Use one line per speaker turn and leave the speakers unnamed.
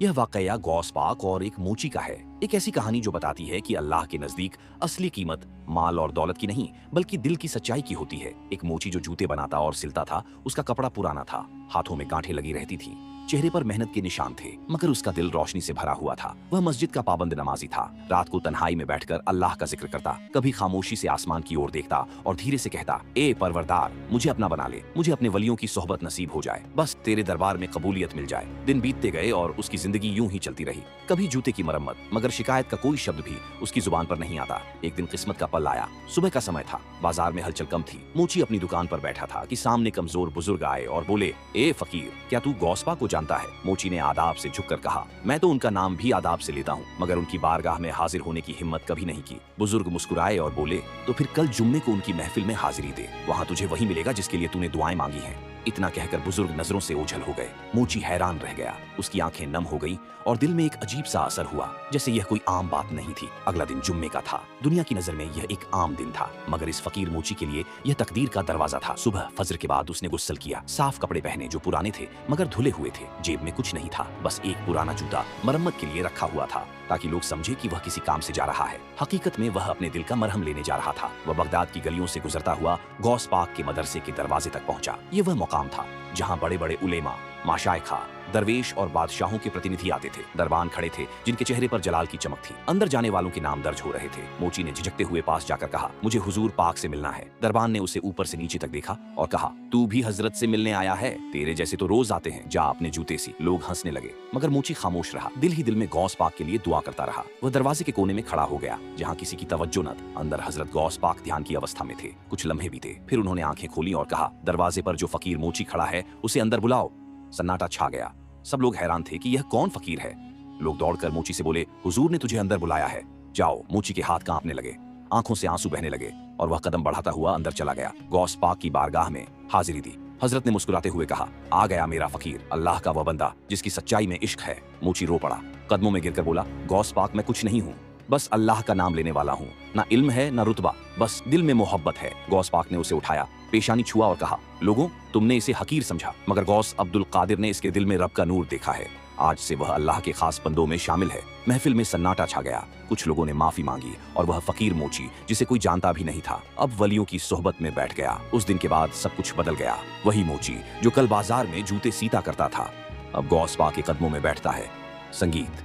यह वाकया गौस पाक और एक मोची का है। एक ऐसी कहानी जो बताती है कि अल्लाह के नजदीक असली कीमत माल और दौलत की नहीं बल्कि दिल की सच्चाई की होती है। एक मोची जो जूते बनाता और सिलता था, उसका कपड़ा पुराना था, हाथों में गांठें लगी रहती थी, चेहरे पर मेहनत के निशान थे, मगर उसका दिल रोशनी से भरा हुआ था। वह मस्जिद का पाबंद नमाजी था। रात को तन्हाई में बैठकर अल्लाह का जिक्र करता, कभी खामोशी से आसमान की ओर देखता और धीरे से कहता, ए परवरदार, मुझे अपना बना ले, मुझे अपने वलियों की सोहबत नसीब हो जाए, बस तेरे दरबार में कबूलियत मिल जाए। दिन बीतते गए और उसकी जिंदगी यूं ही चलती रही। कभी जूते की मरम्मत, मगर शिकायत का कोई शब्द भी उसकी जुबान पर नहीं आता। एक दिन किस्मत का पल आया। सुबह का समय था, बाजार में हलचल कम थी। मोची अपनी दुकान पर बैठा था कि सामने कमजोर बुजुर्ग आए और बोले, ए फकीर, क्या तू गौसपा को जानता है? मोची ने आदाब से झुककर कहा, मैं तो उनका नाम भी आदाब से लेता हूँ, मगर उनकी बारगाह में हाजिर होने की हिम्मत कभी नहीं की। बुजुर्ग मुस्कुराए और बोले, तो फिर कल जुम्मे को उनकी महफिल में हाजिरी दे, वहाँ तुझे वही मिलेगा जिसके लिए तूने दुआएं मांगी हैं। इतना कहकर बुजुर्ग नजरों से ओझल हो गए। मोची हैरान रह गया। उसकी आंखें नम हो गईं और दिल में एक अजीब सा असर हुआ, जैसे यह कोई आम बात नहीं थी। अगला दिन जुम्मे का था। दुनिया की नजर में यह एक आम दिन था, मगर इस फकीर मोची के लिए यह तकदीर का दरवाजा था। सुबह फजर के बाद उसने गुस्ल किया, साफ कपड़े पहने जो पुराने थे मगर धुले हुए थे। जेब में कुछ नहीं था, बस एक पुराना जूता मरम्मत के लिए रखा हुआ था, ताकि लोग समझे कि वह किसी काम से जा रहा है। हकीकत में वह अपने दिल का मरहम लेने जा रहा था। वह बगदाद की गलियों से गुजरता हुआ गौस पाक के मदरसे के दरवाजे तक पहुंचा। ये वह मुकाम था जहां बड़े बड़े उलेमा, माशाइखा, दरवेश और बादशाहों के प्रतिनिधि आते थे। दरबान खड़े थे जिनके चेहरे पर जलाल की चमक थी। अंदर जाने वालों के नाम दर्ज हो रहे थे। मोची ने झिझकते हुए पास जाकर कहा, मुझे हुजूर पाक से मिलना है। दरबान ने उसे ऊपर से नीचे तक देखा और कहा, तू भी हजरत से मिलने आया है? तेरे जैसे तो रोज आते हैं, जा अपने जूते सी। लोग हंसने लगे, मगर मोची खामोश रहा। दिल ही दिल में गौस पाक के लिए दुआ करता रहा। वह दरवाजे के कोने में खड़ा हो गया जहाँ किसी की तवज्जो न थी। अंदर हजरत गौस पाक ध्यान की अवस्था में थे। कुछ लम्हे बीते, फिर उन्होंने आंखें खोली और कहा, दरवाजे पर जो फकीर मोची खड़ा है उसे अंदर बुलाओ। सन्नाटा छा गया। सब लोग हैरान थे कि यह कौन फकीर है। लोग दौड़कर मोची से बोले, हुजूर ने तुझे अंदर बुलाया है, जाओ। मोची के हाथ कांपने लगे, आंखों से आंसू बहने लगे और वह कदम बढ़ाता हुआ अंदर चला गया। गौस पाक की बारगाह में हाजिरी दी। हजरत ने मुस्कुराते हुए कहा, आ गया मेरा फकीर, अल्लाह का वह बंदा जिसकी सच्चाई में इश्क है। मोची रो पड़ा, कदमों में गिरकर बोला, गौस पाक, मैं कुछ नहीं हूँ, बस अल्लाह का नाम लेने वाला हूँ। ना इल्म है ना रुतबा, बस दिल में मोहब्बत है। गौस पाक ने उसे उठाया, पेशानी छुआ और कहा, लोगों, तुमने इसे हकीर समझा, मगर गौस अब्दुल कादिर ने इसके दिल में रब का नूर देखा है। आज से वह अल्लाह के खास बंदों में शामिल है। महफिल में सन्नाटा छा गया। कुछ लोगों ने माफी मांगी और वह फकीर मोची, जिसे कोई जानता भी नहीं था, अब वलियों की सोहबत में बैठ गया। उस दिन के बाद सब कुछ बदल गया। वही मोची जो कल बाजार में जूते सीता करता था, अब गौस पाक के कदमों में बैठता है। संगीत।